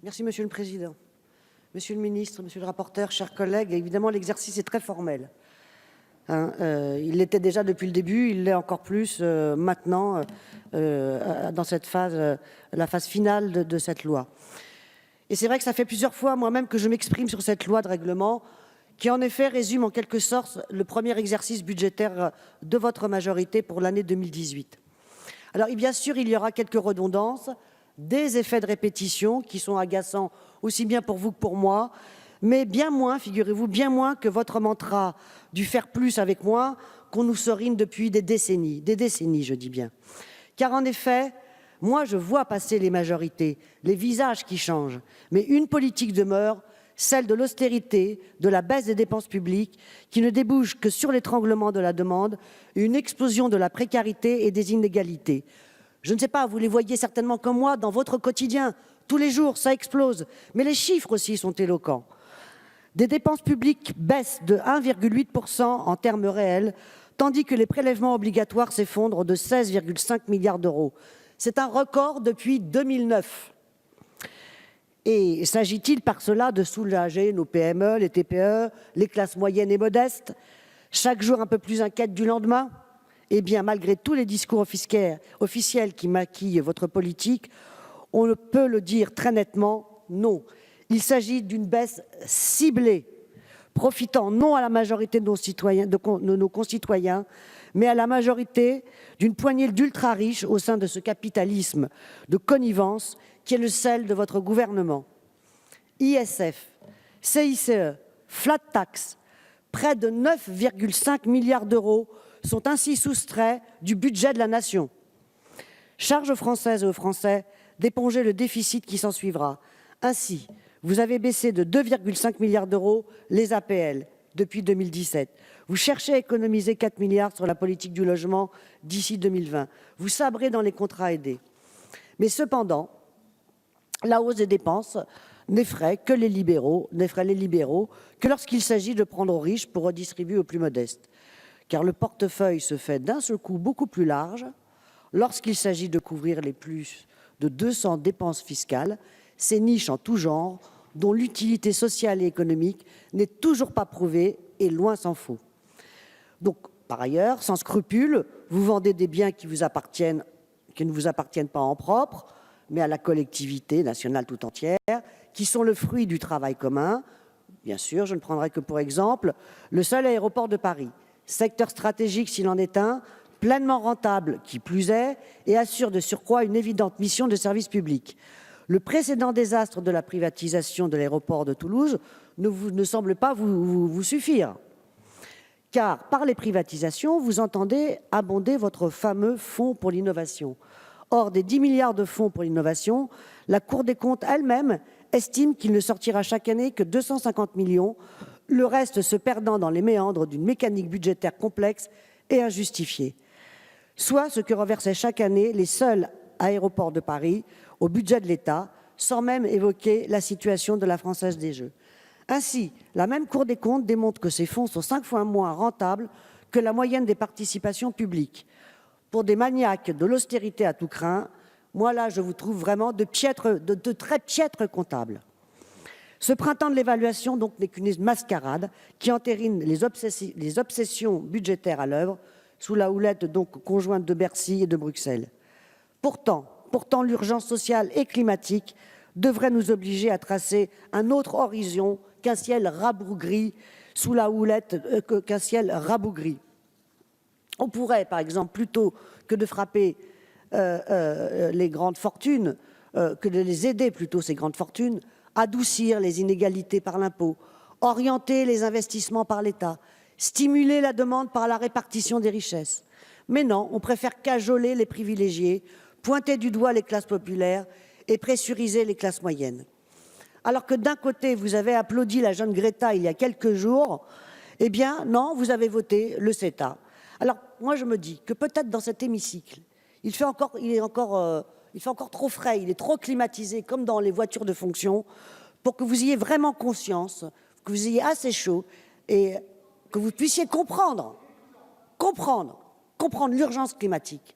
Merci, Monsieur le Président. Monsieur le Ministre, Monsieur le rapporteur, chers collègues, évidemment, l'exercice est très formel. Il l'était déjà depuis le début, il l'est encore plus maintenant, dans cette phase, la phase finale de cette loi. Et c'est vrai que ça fait plusieurs fois moi-même que je m'exprime sur cette loi de règlement, qui en effet résume en quelque sorte le premier exercice budgétaire de votre majorité pour l'année 2018. Alors bien sûr, il y aura quelques redondances, des effets de répétition qui sont agaçants aussi bien pour vous que pour moi, mais bien moins, figurez-vous, bien moins que votre mantra du faire plus avec moins qu'on nous serine depuis des décennies je dis bien. Car en effet, moi je vois passer les majorités, les visages qui changent, mais une politique demeure, celle de l'austérité, de la baisse des dépenses publiques, qui ne débouche que sur l'étranglement de la demande, une explosion de la précarité et des inégalités. Je ne sais pas, vous les voyez certainement comme moi dans votre quotidien. Tous les jours, ça explose. Mais les chiffres aussi sont éloquents. Des dépenses publiques baissent de 1,8% en termes réels, tandis que les prélèvements obligatoires s'effondrent de 16,5 milliards d'euros. C'est un record depuis 2009. Et s'agit-il par cela de soulager nos PME, les TPE, les classes moyennes et modestes, chaque jour un peu plus inquiètes du lendemain? Eh bien, malgré tous les discours officiels qui maquillent votre politique, on ne peut le dire très nettement, non. Il s'agit d'une baisse ciblée, profitant non à la majorité de nos concitoyens, mais à la majorité d'une poignée d'ultra-riches au sein de ce capitalisme de connivence qui est le sel de votre gouvernement. ISF, CICE, flat tax, près de 9,5 milliards d'euros sont ainsi soustraits du budget de la nation. Charge aux Françaises et aux Français d'éponger le déficit qui s'ensuivra. Ainsi, vous avez baissé de 2,5 milliards d'euros les APL depuis 2017. Vous cherchez à économiser 4 milliards sur la politique du logement d'ici 2020. Vous sabrez dans les contrats aidés. Mais cependant, la hausse des dépenses n'effraie les libéraux que lorsqu'il s'agit de prendre aux riches pour redistribuer aux plus modestes. Car le portefeuille se fait d'un seul coup beaucoup plus large lorsqu'il s'agit de couvrir les plus de 200 dépenses fiscales, ces niches en tout genre, dont l'utilité sociale et économique n'est toujours pas prouvée et loin s'en faut. Donc, par ailleurs, sans scrupule, vous vendez des biens qui ne vous appartiennent pas en propre, mais à la collectivité nationale tout entière, qui sont le fruit du travail commun. Bien sûr, je ne prendrai que pour exemple le seul aéroport de Paris, secteur stratégique s'il en est un, pleinement rentable qui plus est, et assure de surcroît une évidente mission de service public. Le précédent désastre de la privatisation de l'aéroport de Toulouse ne semble pas vous suffire. Car par les privatisations, vous entendez abonder votre fameux fonds pour l'innovation. Or, des 10 milliards de fonds pour l'innovation, la Cour des comptes elle-même estime qu'il ne sortira chaque année que 250 millions, le reste se perdant dans les méandres d'une mécanique budgétaire complexe et injustifiée. Soit ce que reversaient chaque année les seuls aéroports de Paris au budget de l'État, sans même évoquer la situation de la Française des Jeux. Ainsi, la même Cour des comptes démontre que ces fonds sont 5 fois moins rentables que la moyenne des participations publiques. Pour des maniaques de l'austérité à tout crin, moi là, je vous trouve vraiment de très piètres comptables. Ce printemps de l'évaluation donc n'est qu'une mascarade qui entérine les obsessions budgétaires à l'œuvre sous la houlette donc conjointe de Bercy et de Bruxelles. Pourtant, l'urgence sociale et climatique devrait nous obliger à tracer un autre horizon qu'un ciel rabougri sous la houlette qu'un ciel rabougri. On pourrait, par exemple, plutôt que de frapper les grandes fortunes, que de les aider plutôt ces grandes fortunes, adoucir les inégalités par l'impôt, orienter les investissements par l'État, stimuler la demande par la répartition des richesses. Mais non, on préfère cajoler les privilégiés, pointer du doigt les classes populaires et pressuriser les classes moyennes. Alors que d'un côté, vous avez applaudi la jeune Greta il y a quelques jours, eh bien non, vous avez voté le CETA. Alors moi je me dis que peut-être dans cet hémicycle, il fait encore trop frais, il est trop climatisé comme dans les voitures de fonction pour que vous ayez vraiment conscience, que vous ayez assez chaud et que vous puissiez comprendre l'urgence climatique.